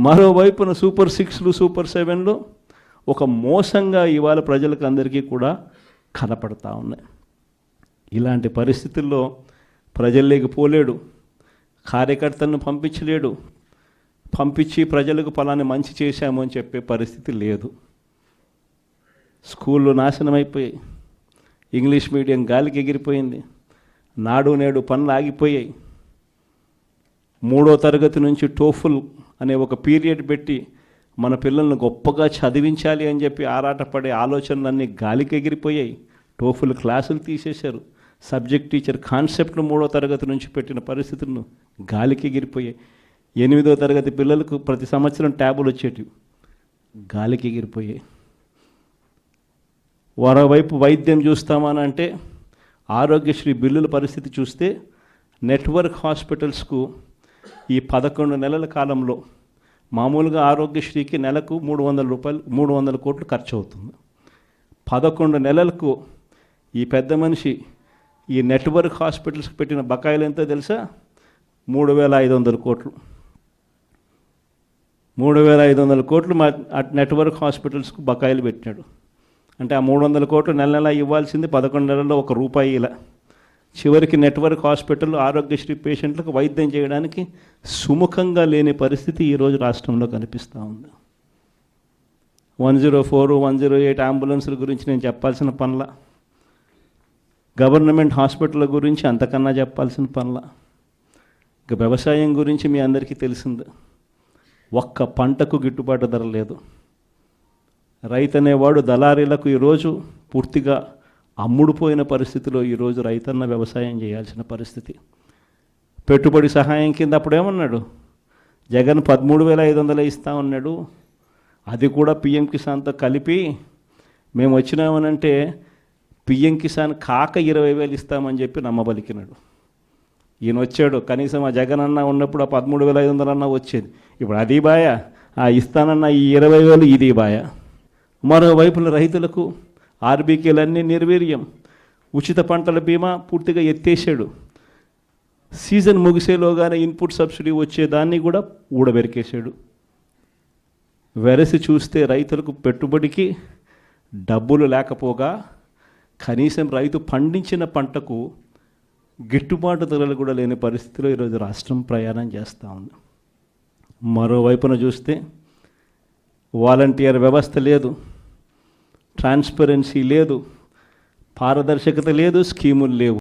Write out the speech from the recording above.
మరోవైపున super 6లు super 7లు ఒక మోసంగా ఇవాళ ప్రజలకు అందరికీ కూడా కనపడతా ఉన్నాయి. ఇలాంటి పరిస్థితుల్లో ప్రజల్లోకి పోలేడు, కార్యకర్తలను పంపించలేడు, పంపించి ప్రజలకు ఫలాన్ని మంచి చేశాము అని చెప్పే పరిస్థితి లేదు. స్కూళ్ళు నాశనం అయిపోయాయి, ఇంగ్లీష్ మీడియం గాలికి ఎగిరిపోయింది, నాడు నేడు పనులు ఆగిపోయాయి. 3వ తరగతి నుంచి టోఫుల్ అనే ఒక పీరియడ్ పెట్టి మన పిల్లలను గొప్పగా చదివించాలి అని చెప్పి ఆరాటపడే ఆలోచనలన్నీ గాలికి ఎగిరిపోయాయి. టోఫుల్ క్లాసులు తీసేశారు. సబ్జెక్ట్ టీచర్ కాన్సెప్ట్లు 3వ తరగతి నుంచి పెట్టిన పరిస్థితులను గాలికి ఎగిరిపోయాయి. 8వ తరగతి పిల్లలకు ప్రతి సంవత్సరం ట్యాబులు వచ్చేటివి, గాలికి ఎగిరిపోయాయి. మరోవైపు వైద్యం చూస్తామని అంటే ఆరోగ్యశ్రీ బిల్లుల పరిస్థితి చూస్తే నెట్వర్క్ హాస్పిటల్స్కు ఈ 11 నెలల కాలంలో మామూలుగా ఆరోగ్యశ్రీకి నెలకు 300 కోట్లు ఖర్చు అవుతుంది. 11 నెలలకు ఈ పెద్ద మనిషి ఈ నెట్వర్క్ హాస్పిటల్స్కి పెట్టిన బకాయిలు ఎంతో తెలుసా? 3,500 కోట్లు. 3,500 కోట్లు నెట్వర్క్ హాస్పిటల్స్కు బకాయిలు పెట్టినాడు. అంటే ఆ 300 కోట్లు నెల నెల ఇవ్వాల్సింది 11 నెలల్లో ₹1 ఇలా. చివరికి నెట్వర్క్ హాస్పిటల్ ఆరోగ్యశ్రీ పేషెంట్లకు వైద్యం చేయడానికి సుముఖంగా లేని పరిస్థితి ఈరోజు రాష్ట్రంలో కనిపిస్తూ ఉంది. 104, 108 అంబులెన్సుల గురించి నేను చెప్పాల్సిన పనుల, గవర్నమెంట్ హాస్పిటల్ గురించి అంతకన్నా చెప్పాల్సిన పనుల. ఇక వ్యవసాయం గురించి మీ అందరికీ తెలిసింది, ఒక్క పంటకు గిట్టుబాటు ధర లేదు. రైతు అనేవాడు దళారీలకు ఈరోజు పూర్తిగా అమ్ముడుపోయిన పరిస్థితిలో ఈరోజు రైతన్న వ్యవసాయం చేయాల్సిన పరిస్థితి. పెట్టుబడి సహాయం కింద అప్పుడేమన్నాడు, జగన్ 13,500 ఇస్తా ఉన్నాడు, అది కూడా పిఎం కిసాన్తో కలిపి మేము వచ్చినామనంటే పిఎం కిసాన్ కాక 20,000 ఇస్తామని చెప్పి నమ్మబలికినాడు. ఈయన వచ్చాడు, కనీసం ఆ జగన్ అన్న ఉన్నప్పుడు ఆ 13,500 అన్న వచ్చేది. ఇప్పుడు అది బాయ, ఆ ఇస్తానన్న ఈ 20,000 ఇది బాయ. మరోవైపున రైతులకు ఆర్బీకేలన్నీ నిర్వీర్యం, ఉచిత పంటల బీమా పూర్తిగా ఎత్తేసాడు. సీజన్ ముగిసేలోగానే ఇన్పుట్ సబ్సిడీ వచ్చేదాన్ని కూడా ఊడబెరికేశాడు. వెరసి చూస్తే రైతులకు పెట్టుబడికి డబ్బులు లేకపోగా కనీసం రైతు పండించిన పంటకు గిట్టుబాటు ధరలు కూడా లేని పరిస్థితిలో ఈరోజు రాష్ట్రం ప్రయాణం చేస్తూ ఉంది. మరోవైపున చూస్తే వాలంటీర్ వ్యవస్థ లేదు, ట్రాన్స్పరెన్సీ లేదు, పారదర్శకత లేదు, స్కీములు లేవు.